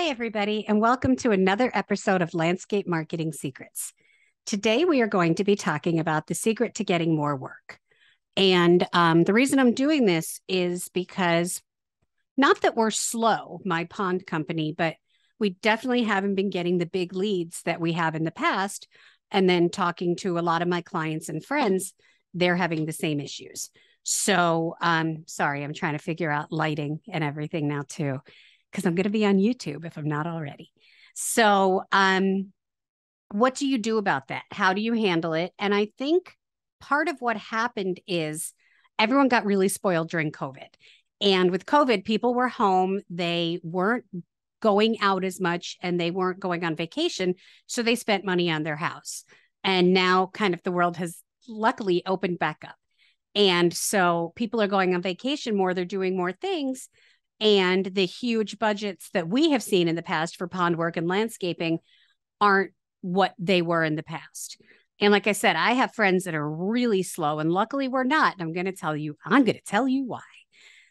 Hi, everybody, and welcome to another episode of Landscape Marketing Secrets. Today, we are going to be talking about the secret to getting more work. And the reason I'm doing this is because not that we're slow, my pond company, but we definitely haven't been getting the big leads that we have in the past. And then talking to a lot of my clients and friends, they're having the same issues. So, sorry, I'm trying to figure out lighting and everything now too, because I'm going to be on YouTube if I'm not already. So, what do you do about that? How do you handle it? And I think part of what happened is everyone got really spoiled during COVID. And with COVID, people were home. They weren't going out as much and they weren't going on vacation. So they spent money on their house. And now kind of the world has luckily opened back up. And so people are going on vacation more. They're doing more things. And the huge budgets that we have seen in the past for pond work and landscaping aren't what they were in the past. And like I said, I have friends that are really slow, and luckily we're not. And I'm going to tell you why.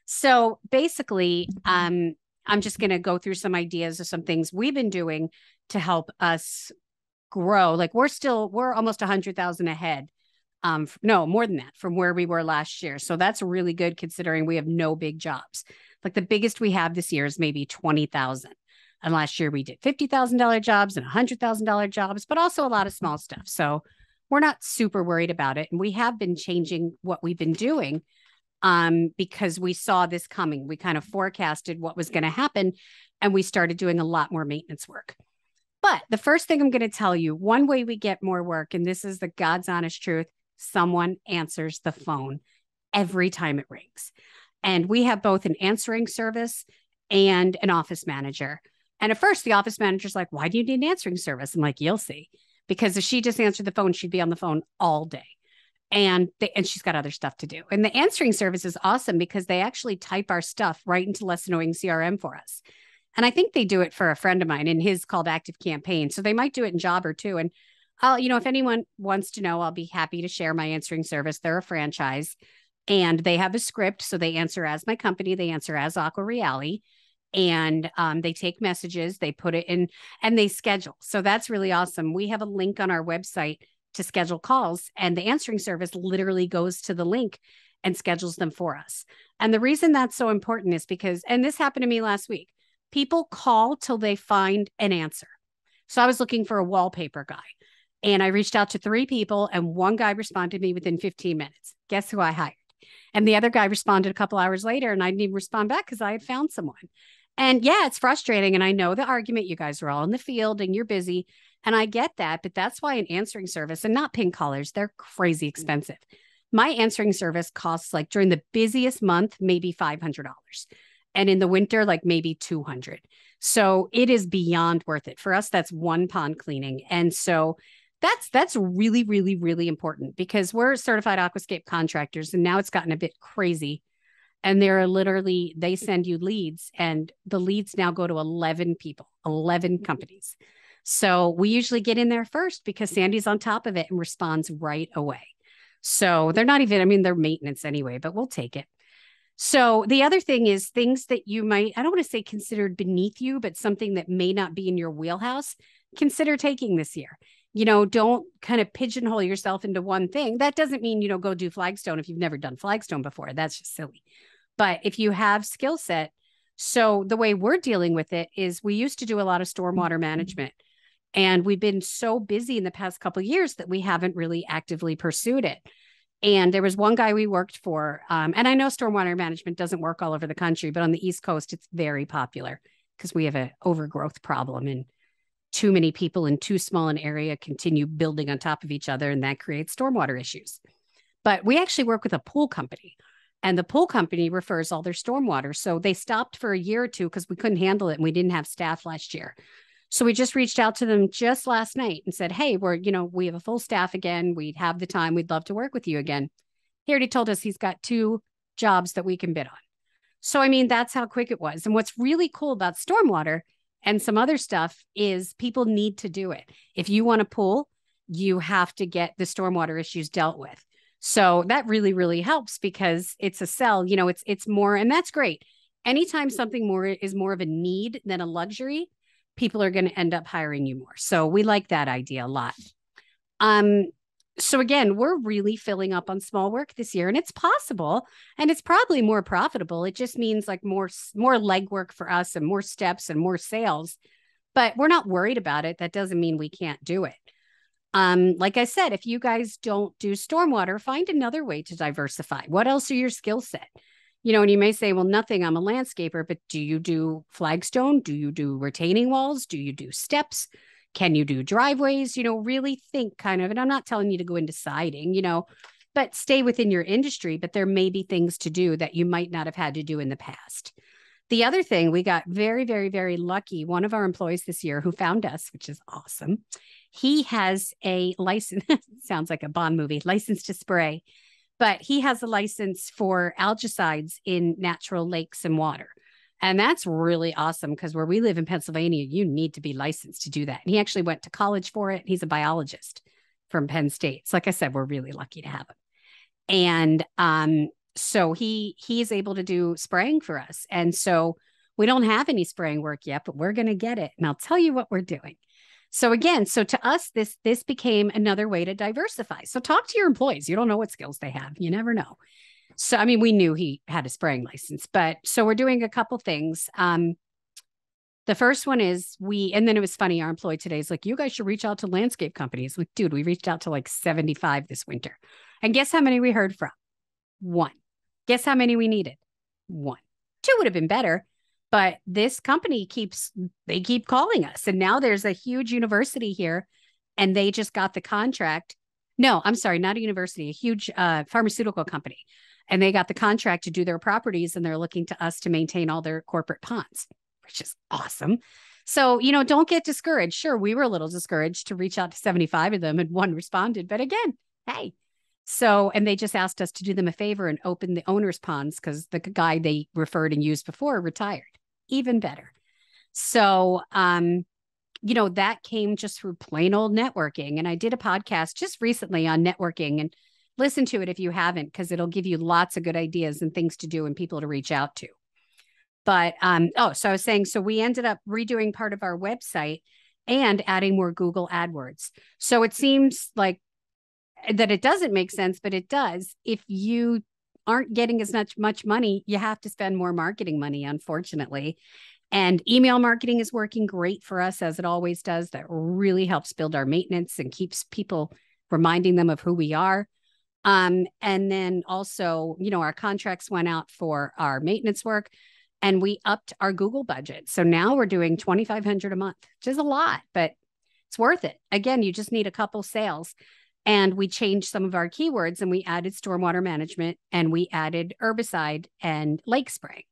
So basically, I'm just going to go through some ideas of some things we've been doing to help us grow. Like we're almost 100,000 ahead. No, more than that from where we were last year. So that's really good considering we have no big jobs. Like the biggest we have this year is maybe 20,000. And last year we did $50,000 jobs and $100,000 jobs, but also a lot of small stuff. So we're not super worried about it. And we have been changing what we've been doing because we saw this coming. We kind of forecasted what was going to happen and we started doing a lot more maintenance work. But the first thing I'm going to tell you, one way we get more work, and this is the God's honest truth, someone answers the phone every time it rings. And we have both an answering service and an office manager. And at first, the office manager's like, why do you need an answering service? I'm like, you'll see. Because if she just answered the phone, she'd be on the phone all day. And she's got other stuff to do. And the answering service is awesome because they actually type our stuff right into Less Annoying CRM for us. And I think they do it for a friend of mine in his called Active Campaign. So they might do it in Jobber too. And if anyone wants to know, I'll be happy to share my answering service. They're a franchise and they have a script. So they answer as my company, they answer as Aqua Reali. And they take messages, they put it in, and they schedule. So that's really awesome. We have a link on our website to schedule calls, and the answering service literally goes to the link and schedules them for us. And the reason that's so important is because, and this happened to me last week, people call till they find an answer. So I was looking for a wallpaper guy, and I reached out to 3 people, and one guy responded to me within 15 minutes. Guess who I hired? And the other guy responded a couple hours later, and I didn't even respond back because I had found someone. And yeah, it's frustrating. And I know the argument, you guys are all in the field and you're busy. And I get that. But that's why an answering service, and not pink collars, they're crazy expensive. My answering service costs, like during the busiest month, maybe $500. And in the winter, like maybe $200. So it is beyond worth it. For us, that's one pond cleaning. And so that's really, really, really important because we're certified aquascape contractors. And now it's gotten a bit crazy. And they send you leads, and the leads now go to 11 people, 11 companies. So we usually get in there first because Sandy's on top of it and responds right away. So they're not even, they're maintenance anyway, but we'll take it. So the other thing is things that you might, I don't want to say considered beneath you, but something that may not be in your wheelhouse, consider taking this year. Don't kind of pigeonhole yourself into one thing. That doesn't mean, go do flagstone if you've never done flagstone before. That's just silly. But if you have skill set, so the way we're dealing with it is we used to do a lot of stormwater management, and we've been so busy in the past couple of years that we haven't really actively pursued it. And there was one guy we worked for, and I know stormwater management doesn't work all over the country, but on the East Coast, it's very popular because we have an overgrowth problem and too many people in too small an area continue building on top of each other, and that creates stormwater issues. But we actually work with a pool company. And the pool company refers all their stormwater. So they stopped for a year or two because we couldn't handle it and we didn't have staff last year. So we just reached out to them just last night and said, hey, we have a full staff again. We have the time. We'd love to work with you again. He already told us he's got 2 jobs that we can bid on. So, that's how quick it was. And what's really cool about stormwater and some other stuff is people need to do it. If you want a pool, you have to get the stormwater issues dealt with. So that really, really helps because it's a sell, it's more, and that's great. Anytime something more is more of a need than a luxury, people are going to end up hiring you more. So we like that idea a lot. So again, we're really filling up on small work this year, and it's possible, and it's probably more profitable. It just means like more legwork for us and more steps and more sales, but we're not worried about it. That doesn't mean we can't do it. Like I said, if you guys don't do stormwater, find another way to diversify. What else are your skill set? And you may say, well, nothing, I'm a landscaper, but do you do flagstone? Do you do retaining walls? Do you do steps? Can you do driveways? Really think kind of, and I'm not telling you to go into siding, but stay within your industry. But there may be things to do that you might not have had to do in the past. The other thing, we got very, very, very lucky. One of our employees this year who found us, which is awesome. He has a license, sounds like a Bond movie, license to spray, but he has a license for algicides in natural lakes and water. And that's really awesome because where we live in Pennsylvania, you need to be licensed to do that. And he actually went to college for it. He's a biologist from Penn State. So like I said, we're really lucky to have him. And so he's able to do spraying for us. And so we don't have any spraying work yet, but we're going to get it. And I'll tell you what we're doing. So again, so to us, this became another way to diversify. So talk to your employees. You don't know what skills they have. You never know. So, I mean, we knew he had a spraying license, but so we're doing a couple things. The first one is and then it was funny. Our employee today is like, you guys should reach out to landscape companies. Like, dude, we reached out to like 75 this winter. And guess how many we heard from? 1. Guess how many we needed? 1. 2 would have been better. But this company they keep calling us. And now there's a huge university here and they just got the contract. No, I'm sorry, not a university, a huge pharmaceutical company. And they got the contract to do their properties and they're looking to us to maintain all their corporate ponds, which is awesome. So, don't get discouraged. Sure, we were a little discouraged to reach out to 75 of them and 1 responded. But again, hey. So, and they just asked us to do them a favor and open the owner's ponds because the guy they referred and used before retired. Even better. So, that came just through plain old networking. And I did a podcast just recently on networking, and listen to it if you haven't, because it'll give you lots of good ideas and things to do and people to reach out to. But, so I was saying, so we ended up redoing part of our website and adding more Google AdWords. So it seems like that it doesn't make sense, but it does. If you aren't getting as much money, you have to spend more marketing money, unfortunately. And email marketing is working great for us, as it always does. That really helps build our maintenance and keeps people reminding them of who we are. And then also, our contracts went out for our maintenance work and we upped our Google budget. So now we're doing $2,500 a month, which is a lot, but it's worth it. Again, you just need a couple sales. And we changed some of our keywords and we added stormwater management and we added herbicide and lake spraying.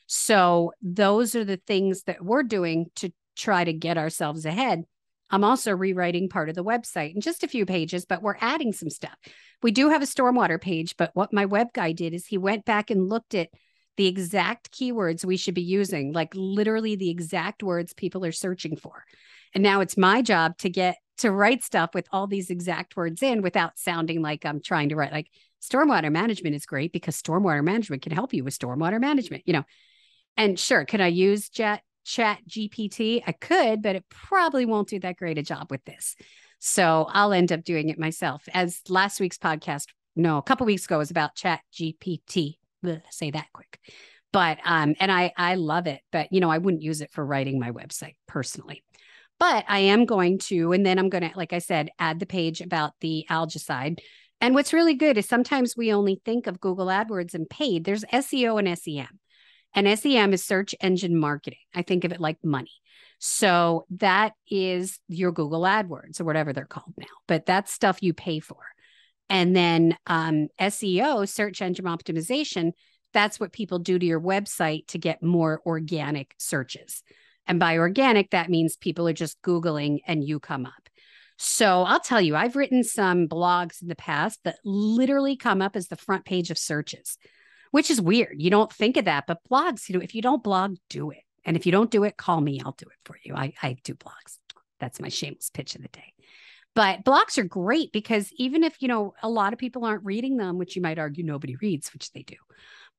So those are the things that we're doing to try to get ourselves ahead. I'm also rewriting part of the website in just a few pages, but we're adding some stuff. We do have a stormwater page, but what my web guy did is he went back and looked at the exact keywords we should be using, like literally the exact words people are searching for. And now it's my job to write stuff with all these exact words in without sounding like I'm trying to write like stormwater management is great because stormwater management can help you with stormwater management, And sure, could I use Chat GPT? I could, but it probably won't do that great a job with this. So I'll end up doing it myself. As last week's podcast, a couple weeks ago was about Chat GPT. Say that quick. But, and I love it, but, I wouldn't use it for writing my website personally. But I am going to, and then I'm going to, like I said, add the page about the algicide. And what's really good is sometimes we only think of Google AdWords and paid. There's SEO and SEM. And SEM is search engine marketing. I think of it like money. So that is your Google AdWords or whatever they're called now. But that's stuff you pay for. And then SEO, search engine optimization, that's what people do to your website to get more organic searches. And by organic, that means people are just Googling and you come up. So I'll tell you, I've written some blogs in the past that literally come up as the front page of searches, which is weird. You don't think of that, but blogs, if you don't blog, do it. And if you don't do it, call me, I'll do it for you. I do blogs. That's my shameless pitch of the day. But blogs are great because even if, a lot of people aren't reading them, which you might argue nobody reads, which they do.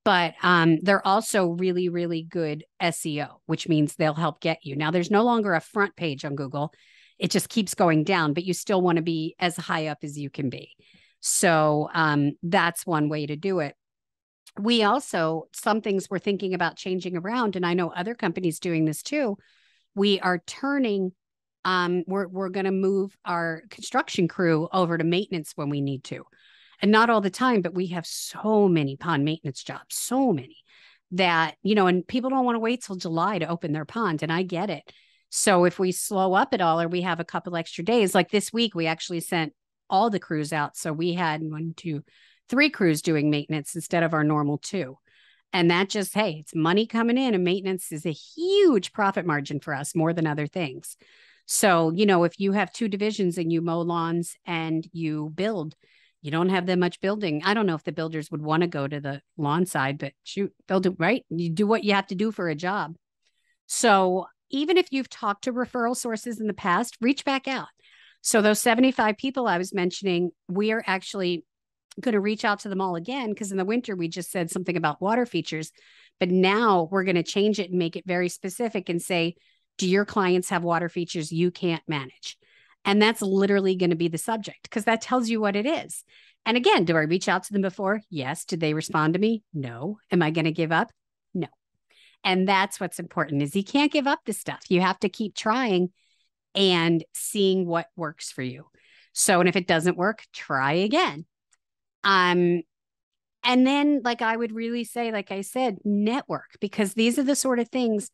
But they're also really, really good SEO, which means they'll help get you. Now, there's no longer a front page on Google. It just keeps going down, but you still want to be as high up as you can be. So that's one way to do it. We also, some things we're thinking about changing around, and I know other companies doing this too. We are turning, we're going to move our construction crew over to maintenance when we need to. And not all the time, but we have so many pond maintenance jobs, so many that, and people don't want to wait till July to open their pond. And I get it. So if we slow up at all, or we have a couple extra days, like this week, we actually sent all the crews out. So we had 1, 2, 3 crews doing maintenance instead of our normal 2. And that just, hey, it's money coming in, and maintenance is a huge profit margin for us, more than other things. So, if you have 2 divisions and you mow lawns and you build, you don't have that much building. I don't know if the builders would want to go to the lawn side, but shoot, they'll do, right? You do what you have to do for a job. So even if you've talked to referral sources in the past, reach back out. So those 75 people I was mentioning, we are actually going to reach out to them all again, because in the winter, we just said something about water features, but now we're going to change it and make it very specific and say, do your clients have water features you can't manage? And that's literally going to be the subject, because that tells you what it is. And again, do I reach out to them before? Yes. Did they respond to me? No. Am I going to give up? No. And that's what's important, is you can't give up this stuff. You have to keep trying and seeing what works for you. So, and if it doesn't work, try again. And then, like I would really say, like I said, network, because these are the sort of things,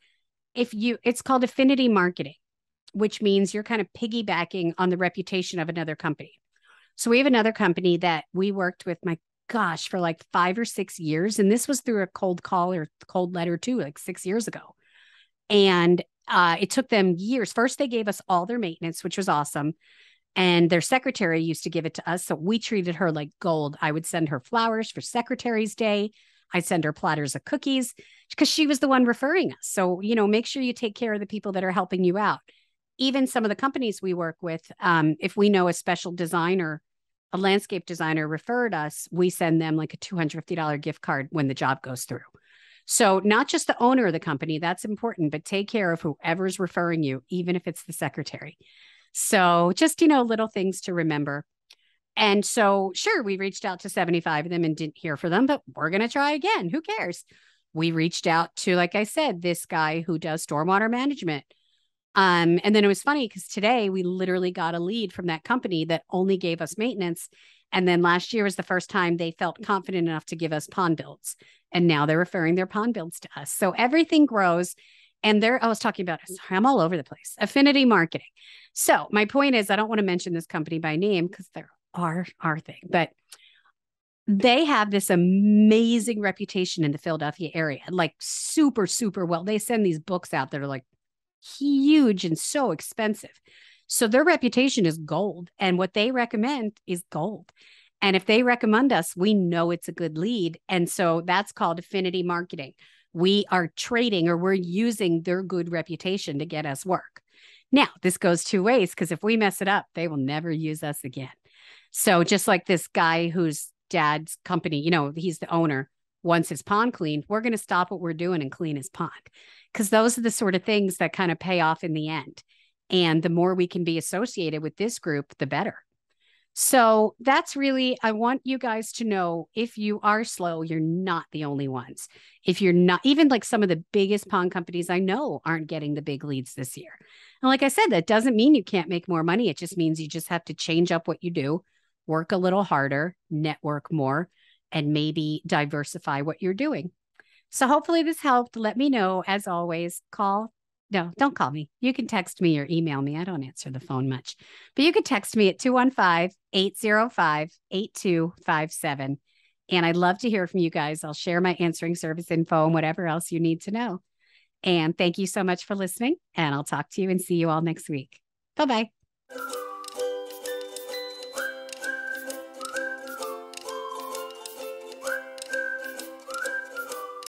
it's called affinity marketing, which means you're kind of piggybacking on the reputation of another company. So we have another company that we worked with, my gosh, for like 5 or 6 years. And this was through a cold call or cold letter too, like 6 years ago. And it took them years. First, they gave us all their maintenance, which was awesome. And their secretary used to give it to us. So we treated her like gold. I would send her flowers for Secretary's Day. I'd send her platters of cookies because she was the one referring us. So, make sure you take care of the people that are helping you out. Even some of the companies we work with, if we know a special designer, a landscape designer referred us, we send them like a $250 gift card when the job goes through. So not just the owner of the company, that's important, but take care of whoever's referring you, even if it's the secretary. So just, little things to remember. And so, sure, we reached out to 75 of them and didn't hear from them, but we're going to try again. Who cares? We reached out to, like I said, this guy who does stormwater management. And then it was funny because today we literally got a lead from that company that only gave us maintenance. And then last year was the first time they felt confident enough to give us pond builds. And now they're referring their pond builds to us. So everything grows. And I was talking about, sorry, I'm all over the place, affinity marketing. So my point is, I don't want to mention this company by name because they're our thing, but they have this amazing reputation in the Philadelphia area, like super, super well. They send these books out that are like huge and so expensive. So their reputation is gold. And what they recommend is gold. And if they recommend us, we know it's a good lead. And so that's called affinity marketing. We are trading, or we're using their good reputation to get us work. Now, this goes 2 ways, because if we mess it up, they will never use us again. So just like this guy whose dad's company, he's the owner, wants his pond cleaned, we're going to stop what we're doing and clean his pond, because those are the sort of things that kind of pay off in the end. And the more we can be associated with this group, the better. So that's really, I want you guys to know, if you are slow, you're not the only ones. If you're not, even like some of the biggest pond companies I know aren't getting the big leads this year. And like I said, that doesn't mean you can't make more money. It just means you just have to change up what you do, work a little harder, network more, and maybe diversify what you're doing. So hopefully this helped. Let me know. As always, no, don't call me. You can text me or email me. I don't answer the phone much, but you can text me at 215-805-8257. And I'd love to hear from you guys. I'll share my answering service info and whatever else you need to know. And thank you so much for listening. And I'll talk to you and see you all next week. Bye-bye.